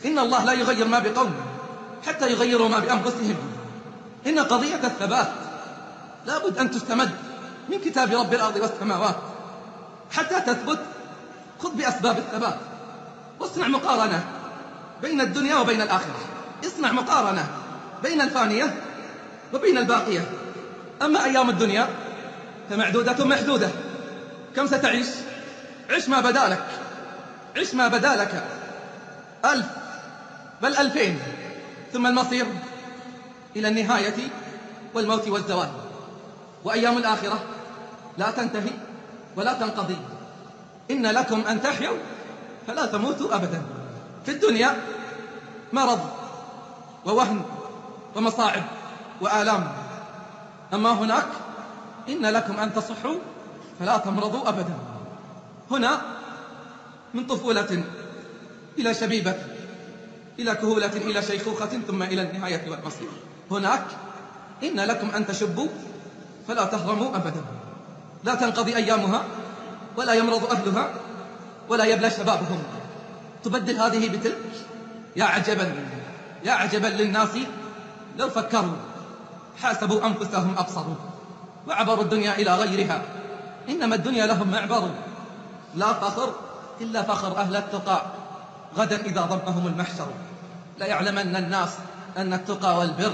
إن الله لا يغير ما بقوم حتى يغيروا ما بأنفسهم. إن قضية الثبات لابد أن تستمد من كتاب رب الأرض والسماوات حتى تثبت. خذ بأسباب الثبات واصنع مقارنة بين الدنيا وبين الآخرة. اصنع مقارنة بين الفانية وبين الباقية. أما أيام الدنيا فمعدودة محدودة. كم ستعيش؟ عش ما بدالك، عش ما بدالك 1000 بل 2000، ثم المصير إلى النهاية والموت والزوال. وأيام الآخرة لا تنتهي ولا تنقضي. إن لكم أن تحيوا فلا تموتوا أبدا. في الدنيا مرض ووهن ومصاعب وآلام، أما هناك إن لكم أن تصحوا فلا تمرضوا أبدا. هنا من طفولة إلى شبيبة إلى كهولة إلى شيخوخة ثم إلى النهاية والمصير. هناك إن لكم أن تشبوا فلا تهرموا أبدا. لا تنقضي أيامها ولا يمرض أهلها ولا يبلى شبابهم. تبدل هذه بتلك. يا عجبا، يا عجبا للناس لو فكروا حاسبوا أنفسهم أبصروا وعبروا الدنيا إلى غيرها. إنما الدنيا لهم معبر. لا فخر إلا فخر أهل التقى غدا إذا ضمهم المحشر. لا يعلمن الناس أن التقى والبر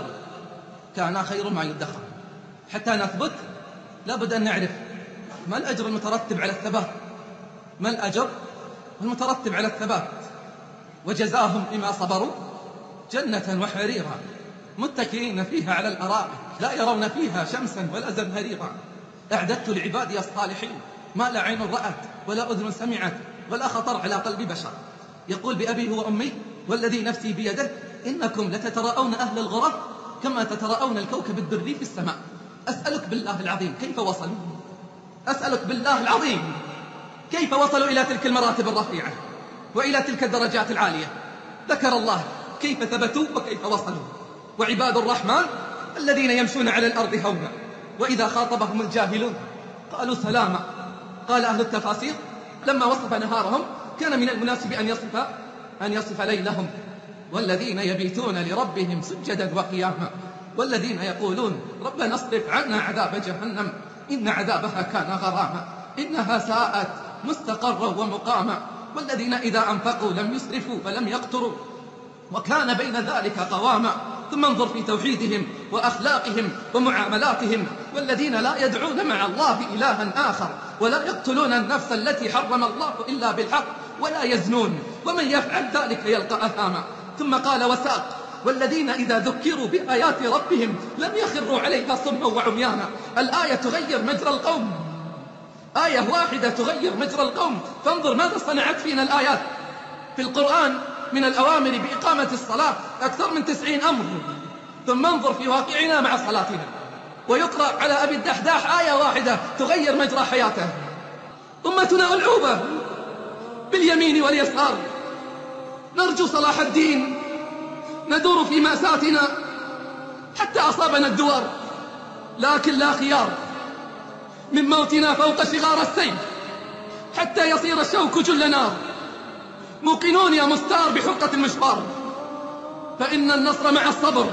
كان خير ما يدخر. حتى نثبت لابد أن نعرف ما الأجر المترتب على الثبات، ما الأجر المترتب على الثبات. وجزاهم بما صبروا جنة وحريرا متكئين فيها على الأرائك لا يرون فيها شمسا ولا زمهريرا. أعددت لعبادي الصالحين ما لا عين رأت ولا أذن سمعت ولا خطر على قلب بشر. يقول بأبي وأمي والذي نفسي بيده إنكم لتتراءون أهل الغرف كما تتراءون الكوكب الدري في السماء. أسألك بالله العظيم كيف وصلوا؟ أسألك بالله العظيم كيف وصلوا إلى تلك المراتب الرفيعة وإلى تلك الدرجات العالية؟ ذكر الله كيف ثبتوا وكيف وصلوا. وعباد الرحمن الذين يمشون على الأرض هونا وإذا خاطبهم الجاهلون قالوا سلاما. قال أهل التفاسير لما وصف نهارهم كان من المناسب أن يصف ليلهم. والذين يبيتون لربهم سجدا وقياما والذين يقولون ربنا اصرف عنا عذاب جهنم إن عذابها كان غراما إنها ساءت مستقرا ومقاما والذين إذا أنفقوا لم يسرفوا ولم يقتروا وكان بين ذلك قواما. ثم انظر في توحيدهم وأخلاقهم ومعاملاتهم. والذين لا يدعون مع الله إلها آخر ولا يقتلون النفس التي حرم الله إلا بالحق ولا يزنون ومن يفعل ذلك يلقى أثاما. ثم قال وساق والذين إذا ذكروا بآيات ربهم لم يخروا عليها صما وعميانا. الآية تغير مجرى القوم، آية واحدة تغير مجرى القوم. فانظر ماذا صنعت فينا الآيات في القرآن من الأوامر بإقامة الصلاة أكثر من 90 أمر. ثم انظر في واقعنا مع صلاتنا ويقرأ على أبي الدحداح آية واحدة تغير مجرى حياته. أمتنا ألعوبة باليمين واليسار نرجو صلاح الدين ندور في مأساتنا حتى أصابنا الدوار لكن لا خيار من موتنا فوق شغار السيف حتى يصير الشوك جل نار. موقنون يا مستار بحقة المشوار فإن النصر مع الصبر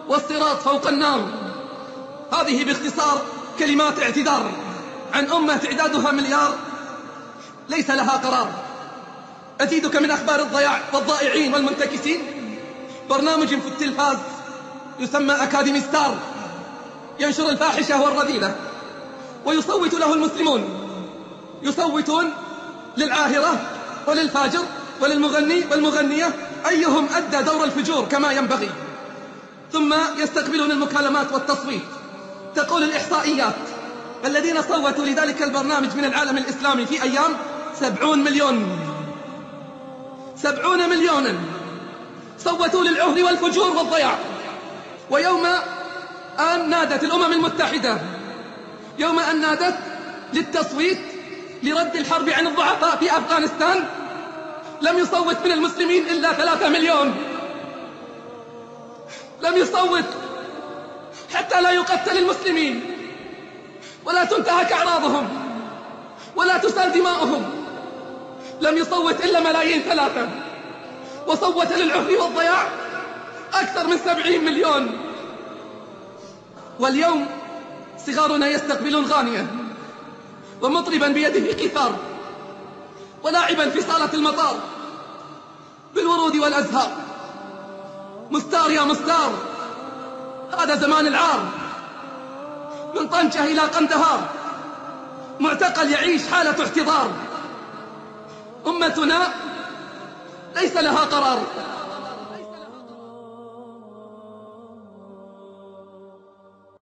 والصراط فوق النار. هذه باختصار كلمات اعتذار عن أمة تعدادها مليار ليس لها قرار. أزيدك من أخبار الضياع والضائعين والمنتكسين برنامج في التلفاز يسمى أكاديمي ستار ينشر الفاحشة والرذيلة ويصوت له المسلمون. يصوتون للعاهرة وللفاجر وللمغني والمغنية أيهم أدى دور الفجور كما ينبغي. ثم يستقبلون المكالمات والتصويت. تقول الإحصائيات الذين صوتوا لذلك البرنامج من العالم الإسلامي في أيام 70 مليون. 70 مليونا صوتوا للعهر والفجور والضياع. ويوم أن نادت الأمم المتحدة يوم أن نادت للتصويت لرد الحرب عن الضعفاء في أفغانستان لم يصوت من المسلمين إلا 3 مليون. لم يصوت حتى لا يقتل المسلمين ولا تنتهك أعراضهم ولا تسال دماؤهم. لم يصوت إلا 2 3. وصوت للعهر والضياع أكثر من 70 مليون. واليوم صغارنا يستقبلون غانية ومطربا بيده قيثار، ولاعبا في صالة المطار بالورود والأزهار. مستار يا مستار، هذا زمان العار، من طنجة إلى قندهار معتقل يعيش حالة احتضار. أمتنا ليس لها قرار،